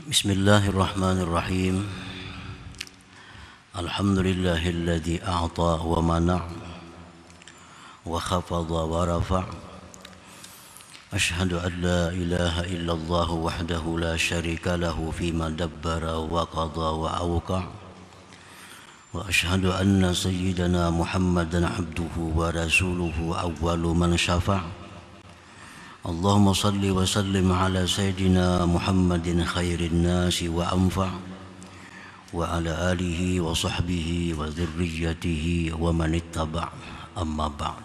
Bismillahirrahmanirrahim. Alhamdulillahilladzi a'ta wa mana' wa khafadha wa rafa'. Ashhadu an la ilaha illallah wahdahu la syarika lahu fima dabbara wa qadha wa awqa'. Wa ashhadu anna sayyidana Muhammadan abduhu wa rasuluhu awwalu man syafa'. Allahumma salli wa sallim ala sayyidina Muhammadin khairin nasi wa anfa' wa ala alihi wa sahbihi wa dzurriyyatihi wa man ittaba' amma ba'd.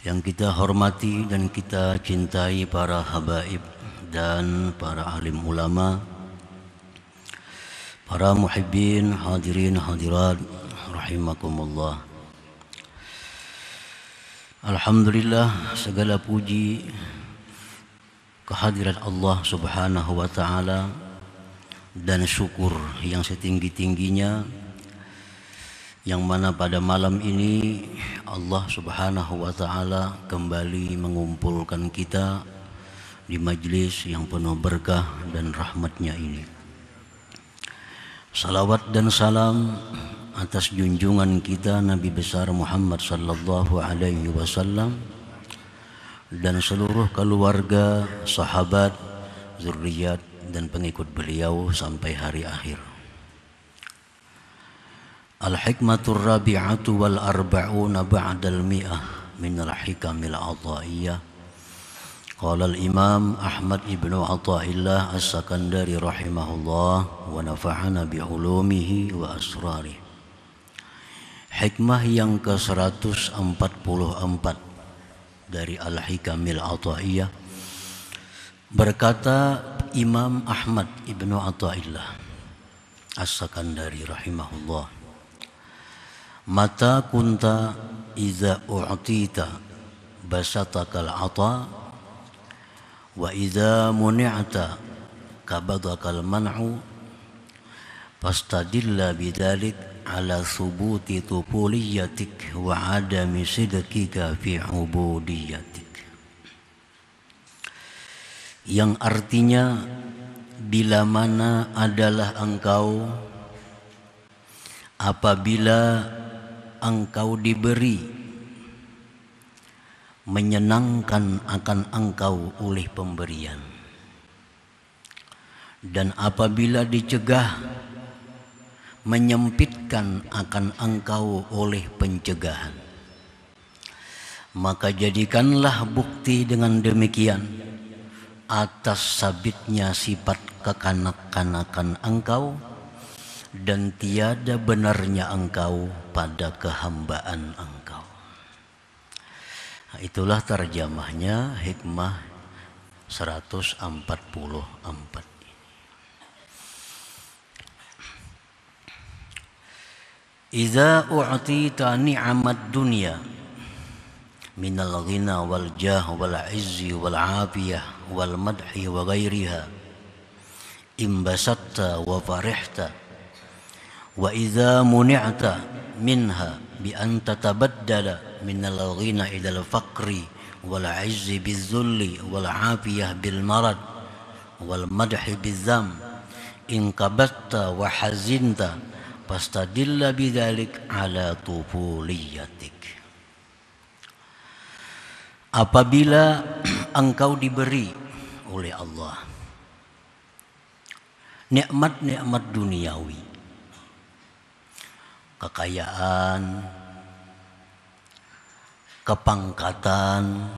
Yang kita hormati dan kita cintai para habaib dan para alim ulama, para muhibbin, hadirin hadirat rahimakumullah. Alhamdulillah, segala puji kehadirat Allah Subhanahu wa ta'ala dan syukur yang setinggi-tingginya, yang mana pada malam ini Allah Subhanahu wa ta'ala kembali mengumpulkan kita di majlis yang penuh berkah dan rahmatnya ini. Salawat dan salam atas junjungan kita Nabi besar Muhammad sallallahu alaihi wasallam dan seluruh keluarga, sahabat, zuriat dan pengikut beliau sampai hari akhir. Al-hikmatur rabi'atu wal arba'una ba'dal mi'ah minal hikamil ataiyah. Qala al-imam Ahmad ibnu Athaillah as-Sakandari rahimahullah wa nafa'ana bi'ulumihi wa asrarih. Hikmah yang ke-144 dari Al-Hikamil Athaiyah, berkata Imam Ahmad ibnu Athaillah as-Sakandari rahimahullah, mata kunta iza u'tita basatakal ata wa iza muni'ata kabadakal man'u fastadilla bidzalik ala thubuti tupuliyatik wa adami sidqika fi ubudiyatik. Yang artinya, bila mana adalah engkau apabila engkau diberi menyenangkan akan engkau oleh pemberian, dan apabila dicegah menyempitkan akan engkau oleh pencegahan, maka jadikanlah bukti dengan demikian atas sabitnya sifat kekanak-kanakan engkau dan tiada benarnya engkau pada kehambaan engkau. Nah, itulah terjemahnya hikmah 144. Iza u'tita ni'amat dunya minal ghina wal jah wal izzi wal afiyah wal madhi wa ghairiha imbasatta wa farihta, wa iza muni'ta minha bi an tatabaddala minal ghina idal faqri wal izzi bizzulli wal afiyah bil marad wal madhi bizzam in kabatta wa hazinta fastadilla bidzalik ala tufuliyatik. Apabila engkau diberi oleh Allah nikmat-nikmat duniawi, kekayaan, kepangkatan,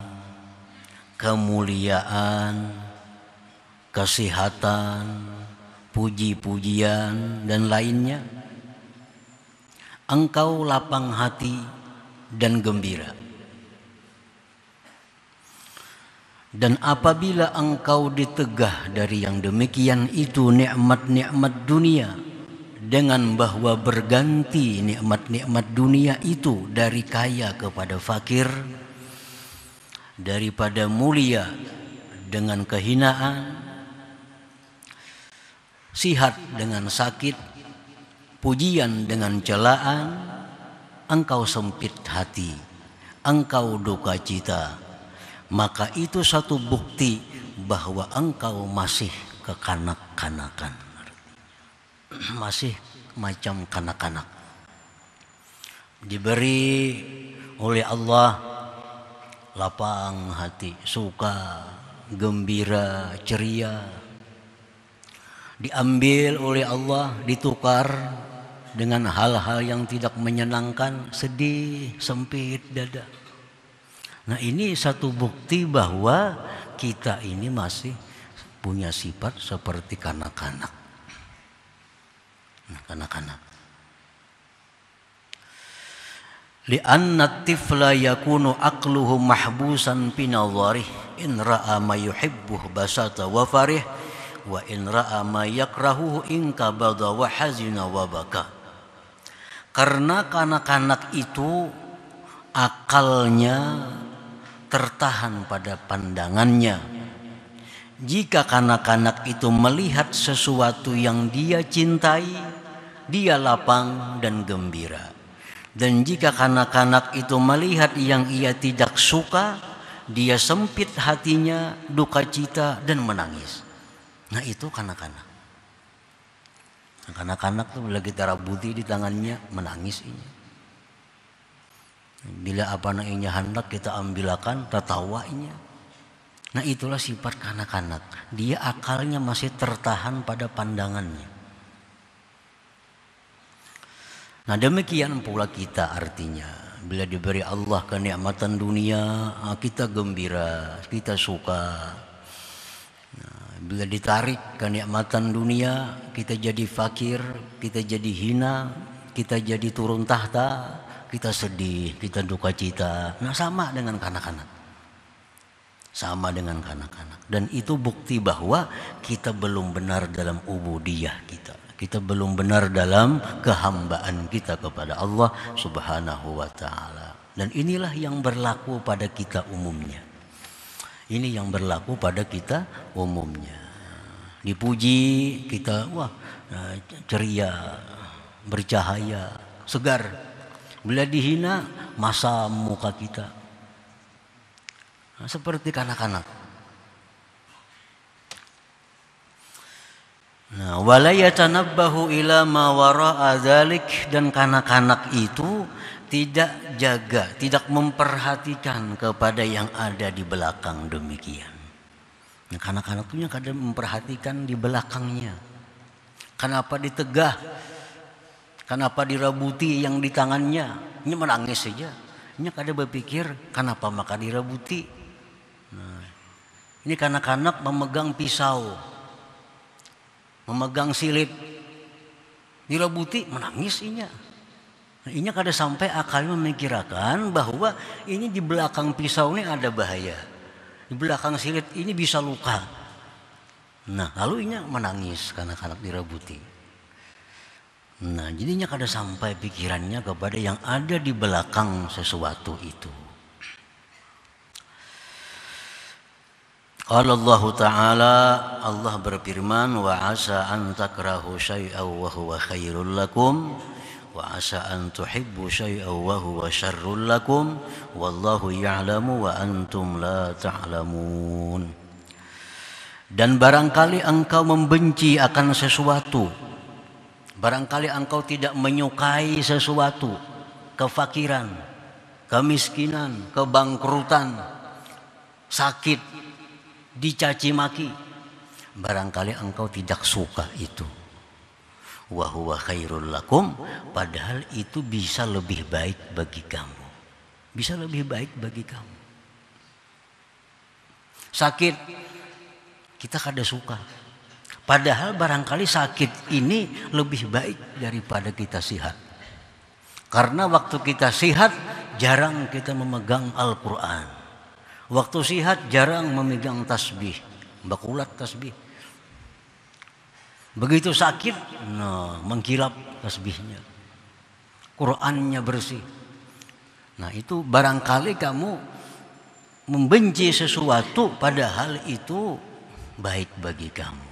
kemuliaan, kesehatan, puji-pujian dan lainnya, engkau lapang hati dan gembira. Dan apabila engkau ditegah dari yang demikian itu nikmat-nikmat dunia, dengan bahwa berganti nikmat-nikmat dunia itu dari kaya kepada fakir, daripada mulia dengan kehinaan, sihat dengan sakit, pujian dengan celaan, engkau sempit hati, engkau duka cita, maka itu satu bukti bahwa engkau masih kekanak-kanakan. Masih macam kanak-kanak. Diberi oleh Allah lapang hati, suka, gembira, ceria. Diambil oleh Allah, ditukar dengan hal-hal yang tidak menyenangkan, sedih, sempit dada. Nah, ini satu bukti bahwa kita ini masih punya sifat seperti kanak-kanak. Nah, kanak-kanak. Li'anna tifla yakunu aqluhu mahbusan fi nadharih in ra'a ma yuhibbuh basata wa farih wa in ra'a ma yakrahuhu in kabada wa hazina wa baka. Karena kanak-kanak itu akalnya tertahan pada pandangannya. Jika kanak-kanak itu melihat sesuatu yang dia cintai, dia lapang dan gembira. Dan jika kanak-kanak itu melihat yang ia tidak suka, dia sempit hatinya, duka cita dan menangis. Nah, itu kanak-kanak. Kanak-kanak tuh bila kita rabuti di tangannya, menangis ini. Bila apa namanya hendak kita ambilakan, tertawanya. Nah, itulah sifat kanak-kanak. Dia akalnya masih tertahan pada pandangannya. Nah, demikian pula kita artinya. Bila diberi Allah kenikmatan dunia, kita gembira, kita suka. Nah, bila ditarik kenikmatan dunia, kita jadi fakir, kita jadi hina, kita jadi turun tahta, kita sedih, kita duka cita. Nah, sama dengan kanak-kanak. Sama dengan kanak-kanak. Dan itu bukti bahwa kita belum benar dalam ubudiyah kita. Kita belum benar dalam kehambaan kita kepada Allah Subhanahu wa ta'ala. Dan inilah yang berlaku pada kita umumnya. Ini yang berlaku pada kita umumnya. Dipuji kita, wah, ceria, bercahaya, segar. Bila dihina, masam muka kita. Nah, seperti kanak-kanak. Nah, wala yatanabbahu ila ma wara'a dzalik, dan kanak-kanak itu tidak jaga, tidak memperhatikan kepada yang ada di belakang demikian. Nah, kanak-kanak itu kadang memperhatikan di belakangnya. Kenapa ditegah? Kenapa dirabuti yang di tangannya? Ini menangis saja. Ini kadang berpikir, kenapa maka dirabuti? Nah, ini kanak-kanak memegang pisau, memegang silip, dirabuti, menangis inya. Nah, inya kada sampai akalnya memikirkan bahwa ini di belakang pisau ini ada bahaya, di belakang silip ini bisa luka. Nah, lalu inya menangis kanak-kanak dirabuti. Nah, jadinya kada sampai pikirannya kepada yang ada di belakang sesuatu itu. Qala Allah Ta'ala, Allah berfirman, wa asa an takrahu syai'an wa huwa khairul lakum wa asa an tuhibbu syai'an wa huwa syarrul lakum wallahu ya'lamu wa antum la ta'lamun. Dan barangkali engkau membenci akan sesuatu, barangkali engkau tidak menyukai sesuatu, kefakiran, kemiskinan, kebangkrutan, sakit, dicaci maki, barangkali engkau tidak suka itu. Wa huwa khairul lakum, padahal itu bisa lebih baik bagi kamu. Bisa lebih baik bagi kamu. Sakit, kita kada suka. Padahal barangkali sakit ini lebih baik daripada kita sehat. Karena waktu kita sehat, jarang kita memegang Al-Quran. Waktu sehat jarang memegang tasbih, bakulat tasbih. Begitu sakit, nah, mengkilap tasbihnya, Qurannya bersih. Nah, itu barangkali kamu membenci sesuatu padahal itu baik bagi kamu.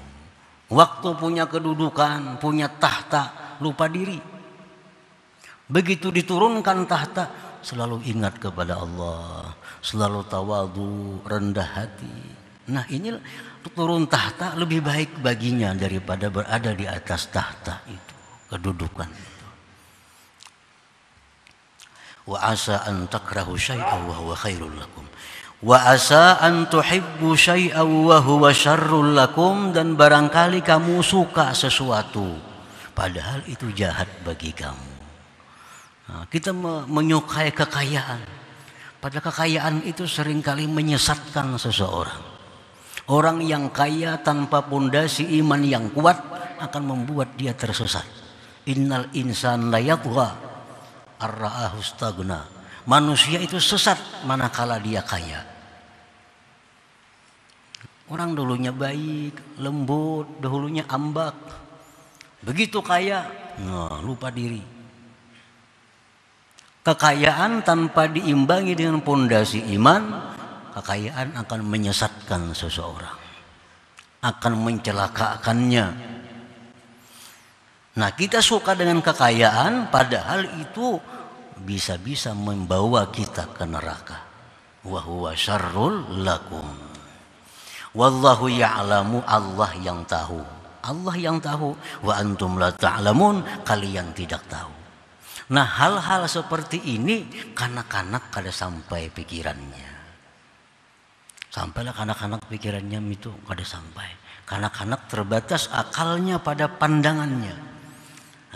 Waktu punya kedudukan, punya tahta, lupa diri. Begitu diturunkan tahta, selalu ingat kepada Allah, selalu tawadhu, rendah hati. Nah, ini turun tahta lebih baik baginya daripada berada di atas tahta itu, kedudukan itu. Wa asa an takrahu syai'an wa huwa khairul lakum. Wa asa an tuhibbu syai'an wa huwa syarrul lakum, dan barangkali kamu suka sesuatu padahal itu jahat bagi kamu. Nah, kita menyukai kekayaan, padahal kekayaan itu seringkali menyesatkan seseorang. Orang yang kaya tanpa pondasi iman yang kuat akan membuat dia tersesat. Innal insan la yatgha ar-ra'ahu istaghna. Manusia itu sesat manakala dia kaya. Orang dulunya baik, lembut, dahulunya ambak. Begitu kaya, lupa diri. Kekayaan tanpa diimbangi dengan pondasi iman, kekayaan akan menyesatkan seseorang, akan mencelakakannya. Nah, kita suka dengan kekayaan padahal itu bisa-bisa membawa kita ke neraka. Wa huwa syarrul lakum. Wallahu ya'lamu, Allah yang tahu. Allah yang tahu. Wa antum la ta'lamun, kalian tidak tahu. Nah, hal-hal seperti ini kanak-kanak kada sampai pikirannya. Sampailah kanak-kanak pikirannya itu kada sampai. Kanak-kanak terbatas akalnya pada pandangannya.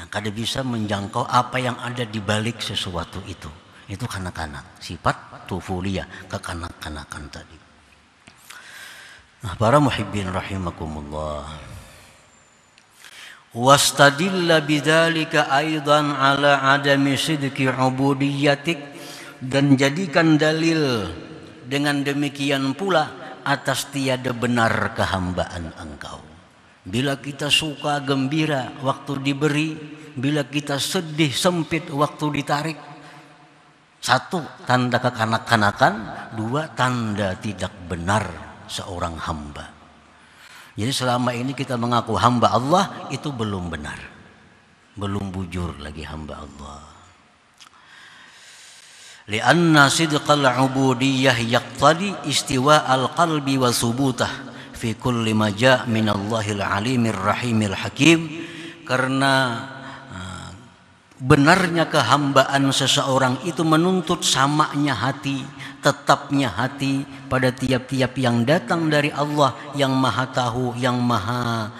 Nah, kada bisa menjangkau apa yang ada di balik sesuatu itu. Itu kanak-kanak, sifat tufuliyah, kekanak-kanakan tadi. Nah, para muhibbin rahimakumullah. Wastadilla bidzalika aidan ala adami sidqi ubudiyyatik, dan jadikan dalil dengan demikian pula atas tiada benar kehambaan engkau. Bila kita suka gembira waktu diberi, bila kita sedih sempit waktu ditarik. Satu, tanda kekanak-kanakan. Dua, tanda tidak benar seorang hamba. Jadi selama ini kita mengaku hamba Allah, itu belum benar, belum bujur lagi hamba Allah. Lianna sidqal ubudiyyah yaqtadi istiwa al-qalbi wa subutah fi kulli ma jaa' min Allahil alimir rahimil hakim. Karena benarnya kehambaan seseorang itu menuntut samanya hati, tetapnya hati pada tiap-tiap yang datang dari Allah yang maha tahu, yang maha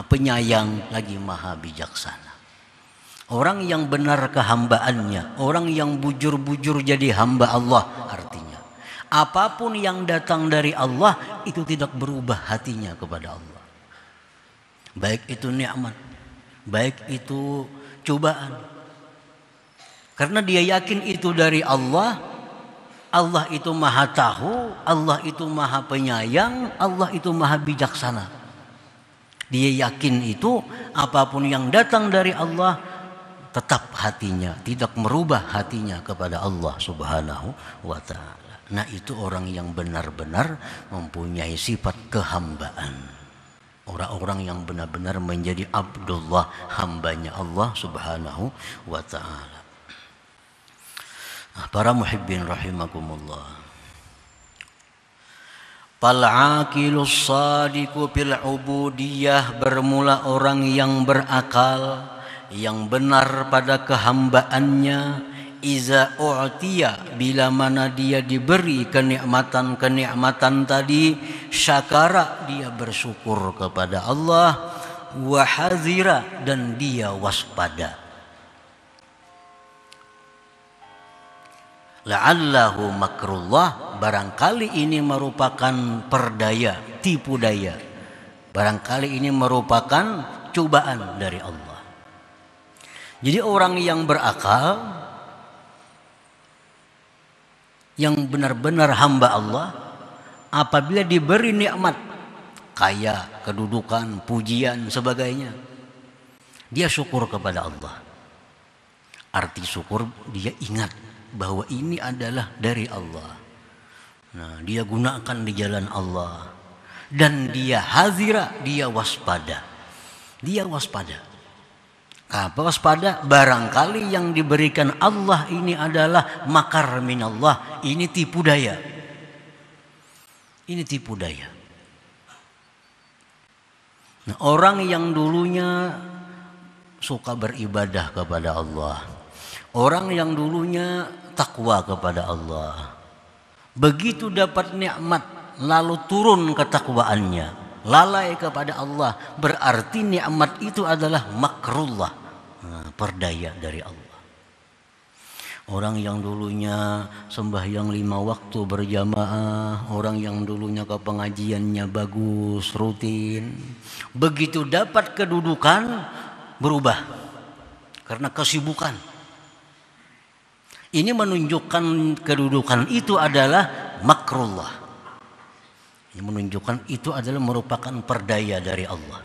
penyayang, lagi maha bijaksana. Orang yang benar kehambaannya, orang yang bujur-bujur jadi hamba Allah, artinya apapun yang datang dari Allah itu tidak berubah hatinya kepada Allah. Baik itu nikmat, baik itu cobaan. Karena dia yakin itu dari Allah. Allah itu maha tahu, Allah itu maha penyayang, Allah itu maha bijaksana. Dia yakin itu, apapun yang datang dari Allah, tetap hatinya, tidak merubah hatinya kepada Allah subhanahu wa ta'ala. Nah, itu orang yang benar-benar mempunyai sifat kehambaan. Orang-orang yang benar-benar menjadi Abdullah, hambanya Allah subhanahu wa ta'ala. Para muhibbin rahimakumullah. Fal-aqilus sadiqu fil ubudiyah, bermula orang yang berakal, yang benar pada kehambaannya. Iza u'tiya, bila mana dia diberi kenikmatan-kenikmatan tadi, syakara, dia bersyukur kepada Allah, wa hazira, dan dia waspada. La'allahu makrullah, barangkali ini merupakan perdaya, tipu daya. Barangkali ini merupakan cobaan dari Allah. Jadi orang yang berakal, yang benar-benar hamba Allah, apabila diberi nikmat, kaya, kedudukan, pujian, sebagainya, dia syukur kepada Allah. Arti syukur, dia ingat bahwa ini adalah dari Allah. Nah, dia gunakan di jalan Allah. Dan dia hazira, dia waspada. Dia waspada. Apa waspada? Barangkali yang diberikan Allah ini adalah makar minallah. Ini tipu daya. Ini tipu daya. Nah, orang yang dulunya suka beribadah kepada Allah, orang yang dulunya takwa kepada Allah, begitu dapat nikmat lalu turun ketakwaannya, lalai kepada Allah, berarti nikmat itu adalah makrullah, perdaya dari Allah. Orang yang dulunya sembahyang 5 waktu berjamaah, orang yang dulunya ke pengajiannya bagus, rutin, begitu dapat kedudukan berubah karena kesibukan. Ini menunjukkan kedudukan itu adalah makrullah. Ini menunjukkan itu adalah merupakan perdaya dari Allah.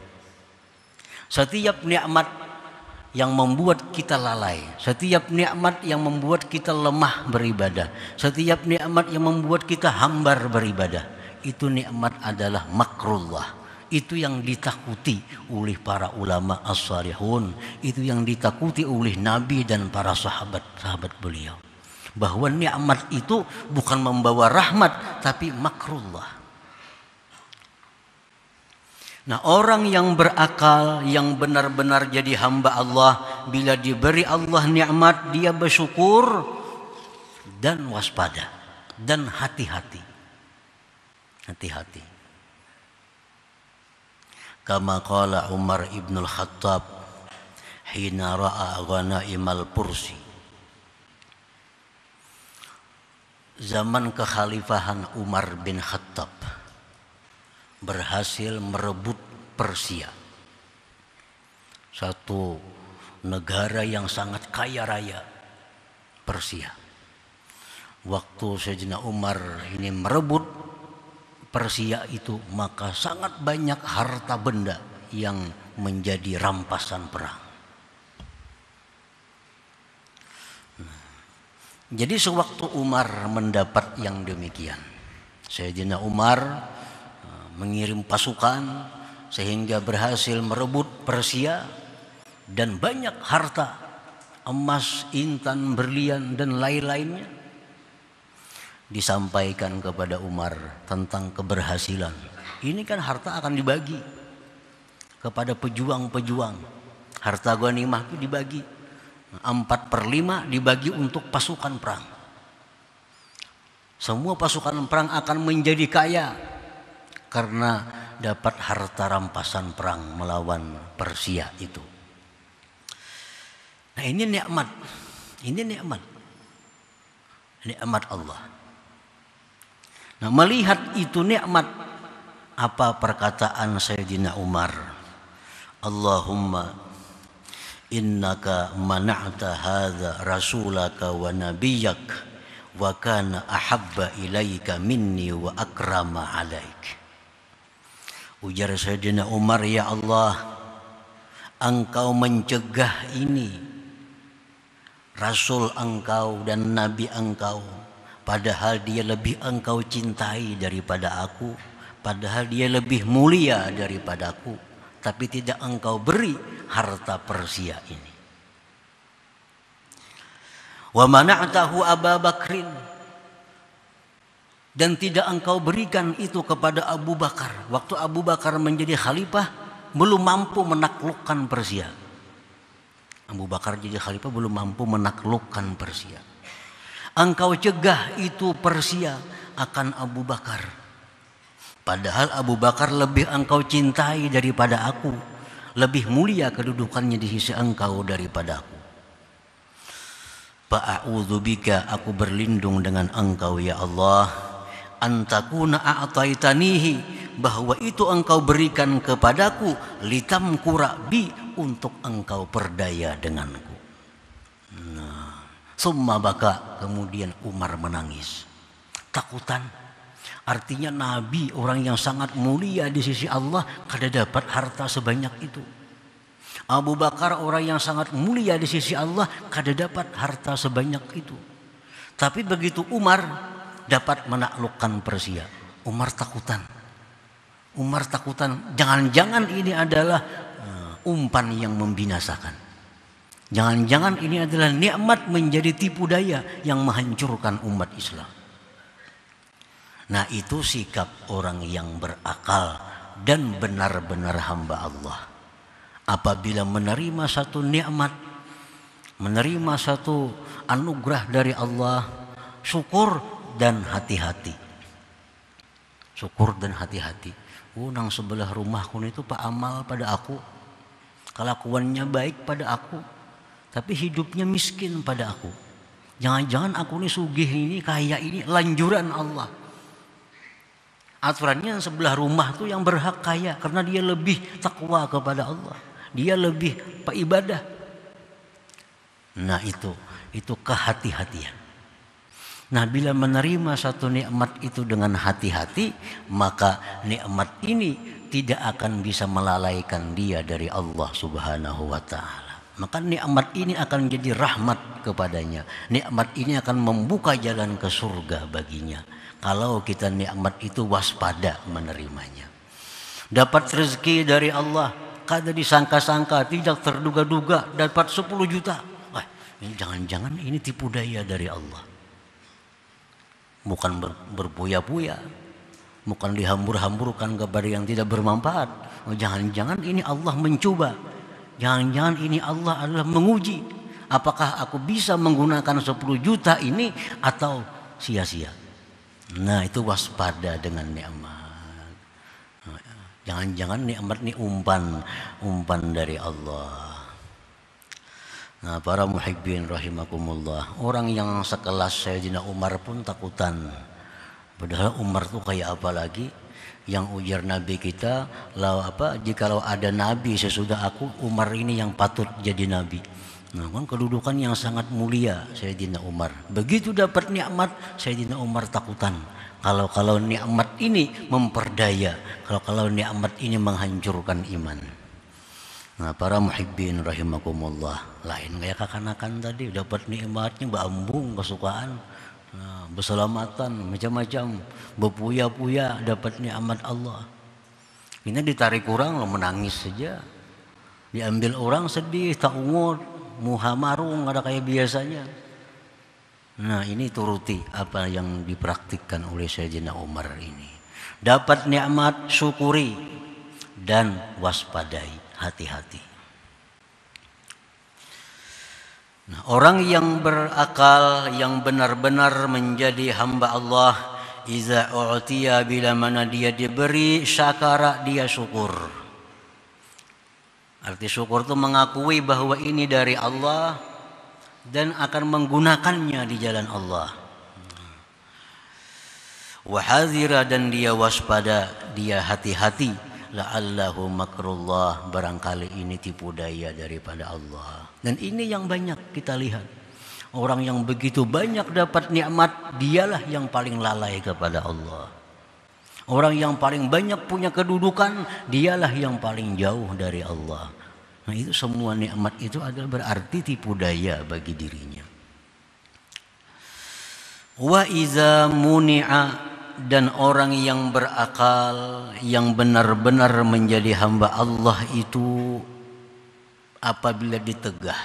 Setiap nikmat yang membuat kita lalai, setiap nikmat yang membuat kita lemah beribadah, setiap nikmat yang membuat kita hambar beribadah, itu nikmat adalah makrullah. Itu yang ditakuti oleh para ulama as-salihun, itu yang ditakuti oleh Nabi dan para sahabat-sahabat beliau, bahwa nikmat itu bukan membawa rahmat tapi makrullah. Nah, orang yang berakal, yang benar-benar jadi hamba Allah, bila diberi Allah nikmat, dia bersyukur dan waspada dan hati-hati. Hati-hati. Kama qala Umar ibn al-Khattab hina ra'a ghanaimal Pursi. Zaman kekhalifahan Umar bin Khattab berhasil merebut Persia, satu negara yang sangat kaya raya, Persia. Waktu Sayyidina Umar ini merebut Persia itu, maka sangat banyak harta benda yang menjadi rampasan perang. Jadi sewaktu Umar mendapat yang demikian, Sayyidina Umar mengirim pasukan sehingga berhasil merebut Persia dan banyak harta, emas, intan, berlian dan lain-lainnya. Disampaikan kepada Umar tentang keberhasilan. Ini kan harta akan dibagi kepada pejuang-pejuang. Harta ghanimah itu dibagi 4/5 dibagi untuk pasukan perang. Semua pasukan perang akan menjadi kaya karena dapat harta rampasan perang melawan Persia itu. Nah, ini nikmat. Ini nikmat. Nikmat Allah. Nah, melihat itu nikmat, apa perkataan Sayyidina Umar? Allahumma innaka mana'ta hadza rasulaka wa nabiyyak wa kana ahabba ilaika minni wa akrama alaik. Ujar Sayyidina Umar, ya Allah, engkau mencegah ini Rasul engkau dan Nabi engkau, padahal dia lebih engkau cintai daripada aku, padahal dia lebih mulia daripada aku, tapi tidak engkau beri harta Persia ini. Wa mana'tahu Abu Bakrin, dan tidak engkau berikan itu kepada Abu Bakar. Waktu Abu Bakar menjadi khalifah belum mampu menaklukkan Persia. Abu Bakar jadi khalifah belum mampu menaklukkan Persia. Engkau cegah itu Persia akan Abu Bakar, padahal Abu Bakar lebih engkau cintai daripada aku, lebih mulia kedudukannya di sisi engkau daripada aku. Fa'a'udzubika, aku berlindung dengan engkau ya Allah, antakuna a'taitanihi, bahwa itu engkau berikan kepadaku, litamkura bi, untuk engkau perdaya denganku. Nah, summa baka, kemudian Umar menangis. Takutan, artinya Nabi orang yang sangat mulia di sisi Allah kada dapat harta sebanyak itu. Abu Bakar orang yang sangat mulia di sisi Allah kada dapat harta sebanyak itu. Tapi begitu Umar dapat menaklukkan Persia, Umar takutan. Umar takutan, jangan-jangan ini adalah umpan yang membinasakan. Jangan-jangan ini adalah nikmat menjadi tipu daya yang menghancurkan umat Islam. Nah, itu sikap orang yang berakal, dan benar-benar hamba Allah. Apabila menerima satu nikmat, menerima satu anugerah dari Allah, syukur dan hati-hati. Syukur dan hati-hati. Nang sebelah rumahku itu Pak amal pada aku, kelakuannya baik pada aku, tapi hidupnya miskin pada aku. Jangan-jangan aku ini sugih ini, kaya ini, lanjuran Allah. Aturannya sebelah rumah tuh yang berhak kaya karena dia lebih takwa kepada Allah. Dia lebih ibadah. Nah itu kehati-hatian. Nah bila menerima satu nikmat itu dengan hati-hati, maka nikmat ini tidak akan bisa melalaikan dia dari Allah Subhanahu wa ta'ala. Maka nikmat ini akan menjadi rahmat kepadanya. Nikmat ini akan membuka jalan ke surga baginya. Kalau kita nikmat itu waspada menerimanya. Dapat rezeki dari Allah, kada disangka-sangka, tidak terduga-duga, dapat 10 juta. Wah, jangan-jangan ini tipu daya dari Allah. Bukan berpuya-puya, bukan dihambur-hamburkan kepada yang tidak bermanfaat. Jangan-jangan ini Allah mencoba. Jangan-jangan ini Allah adalah menguji. Apakah aku bisa menggunakan 10 juta ini atau sia-sia? Nah itu waspada dengan nikmat. Jangan-jangan nikmat ini umpan dari Allah. Nah para muhibbin rahimakumullah, orang yang sekelas Sayyidina Umar pun takutan. Padahal Umar tuh kayak apa lagi? Yang ujar Nabi kita, jikalau ada Nabi sesudah aku, Umar ini yang patut jadi Nabi. Nah kan kedudukan yang sangat mulia Sayyidina Umar. Begitu dapat nikmat, Sayyidina Umar takutan. Kalau nikmat ini memperdaya, kalau nikmat ini menghancurkan iman. Nah para muhibbin rahimakumullah, lain kayak kakanakan tadi dapat nikmatnya bambung kesukaan, nah, berselamatan macam-macam, berpuya-puya dapat nikmat Allah. Ini ditarik orang lo menangis saja, diambil orang sedih, tak ungut, muha marung ada kayak biasanya. Nah ini turuti apa yang dipraktikkan oleh Sayyidina Umar ini. Dapat nikmat syukuri dan waspadai. Hati-hati. Nah, orang yang berakal, yang benar-benar menjadi hamba Allah, iza u'tiya, bila mana dia diberi, syakara, dia syukur. Arti syukur itu mengakui bahwa ini dari Allah dan akan menggunakannya di jalan Allah. Wahadzira, dan dia waspada, dia hati-hati. La'allahu makrullah, barangkali ini tipu daya daripada Allah. Dan ini yang banyak kita lihat. Orang yang begitu banyak dapat nikmat, dialah yang paling lalai kepada Allah. Orang yang paling banyak punya kedudukan, dialah yang paling jauh dari Allah. Nah itu semua nikmat itu adalah berarti tipu daya bagi dirinya. Wa iza muni'a, dan orang yang berakal, yang benar-benar menjadi hamba Allah itu apabila ditegah,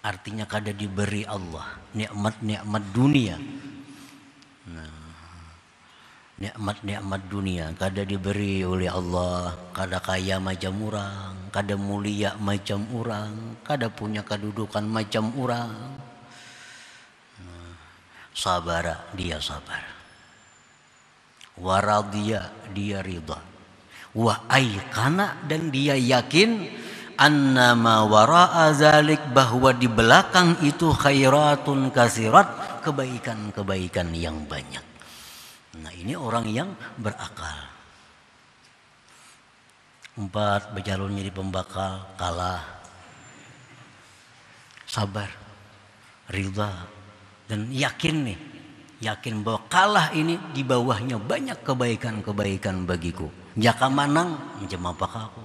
artinya kada diberi Allah nikmat-nikmat dunia. Nah, nikmat-nikmat dunia kada diberi oleh Allah, kada kaya macam orang, kada mulia macam orang, kada punya kedudukan macam orang. Sabara, dia sabar. Waradiyah, dia ridha. Wa aikana, dan dia yakin annama wara'a zalik, bahwa di belakang itu khairatun kasirat, kebaikan-kebaikan yang banyak. Nah ini orang yang berakal. 4 berjalon jadi pembakal, kalah. Sabar, ridha, dan yakin bahwa kalah ini di bawahnya banyak kebaikan-kebaikan bagiku. Jaka manang macam apakah aku?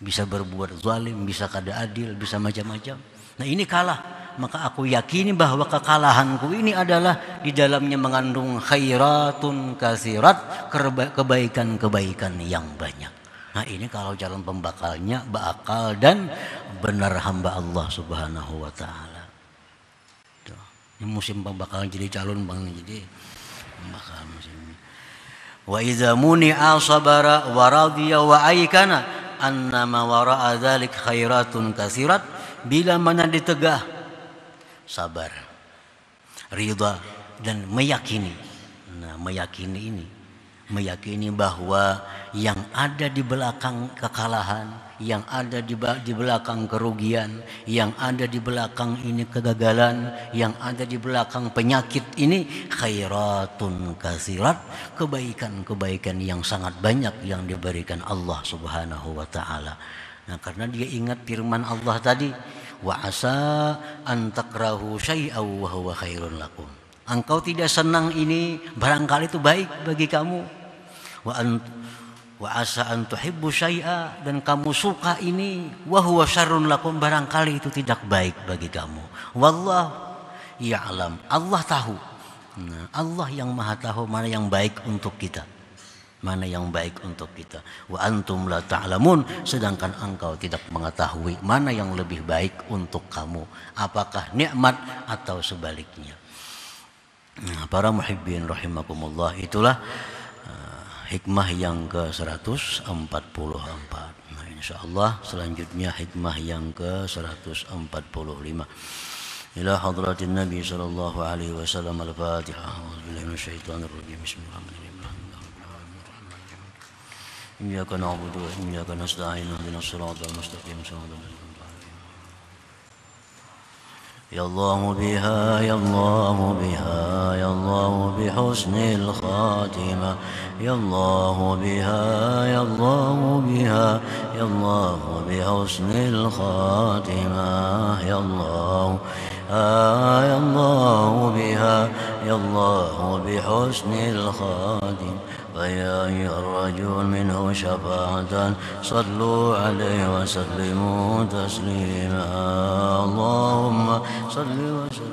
Bisa berbuat zalim, bisa kada adil, bisa macam-macam. Nah ini kalah, maka aku yakini bahwa kekalahanku ini adalah di dalamnya mengandung khairatun kasirat, kebaikan-kebaikan yang banyak. Nah ini kalau calon pembakalnya berakal dan benar hamba Allah Subhanahu wa ta'ala. Ini musim pembakalan jadi calon bang, jadi pembakalan musim ini. Wa idza muni'a sabara wa radiya wa aikana annama wara'a dzalik khairatun katsirat. Bila mana ditegah, sabar, ridha, dan meyakini. Nah, meyakini bahwa yang ada di belakang kekalahan, yang ada di belakang kerugian, yang ada di belakang ini kegagalan, yang ada di belakang penyakit ini khairatun katsirat, kebaikan-kebaikan yang sangat banyak yang diberikan Allah Subhanahu wa taala. Nah, karena dia ingat firman Allah tadi, wa asa an takrahu syai'aw wa huwa khairun lakum. Engkau tidak senang ini, barangkali itu baik bagi kamu. Wa asa an tuhibbu syai'a, dan kamu suka ini, wa huwa syarrun lakum, barangkali itu tidak baik bagi kamu. Wallahu ya'lam, Allah tahu. Nah, Allah yang Maha tahu mana yang baik untuk kita. Mana yang baik untuk kita. Wa antum la ta'lamun, sedangkan engkau tidak mengetahui mana yang lebih baik untuk kamu, apakah nikmat atau sebaliknya. Nah, para muhibbin rahimakumullah, itulah hikmah yang ke-144. Nah, insyaallah selanjutnya hikmah yang ke-145. Ila hadratin Nabi sallallahu alaihi wasallam. Al-Fatihah. A'udzubillahi minasyaitonir rajim. Bismillahirrahmanirrahim. Iyyaka na'budu wa iyyaka nasta'in. Ihdinas siratal mustaqim. Ya Allah biha, ya Allah biha, ya Allah bihusnil khatimah. Ya Allah biha, ya Allah biha, ya Allah bihusnil khatimah. Ya Allah, ya Allah biha, ya Allah bihusnil khatimah. فيا أيها الرجل منه شفاعة صلوا عليه وسلموا تسليما. اللهم صل وسلم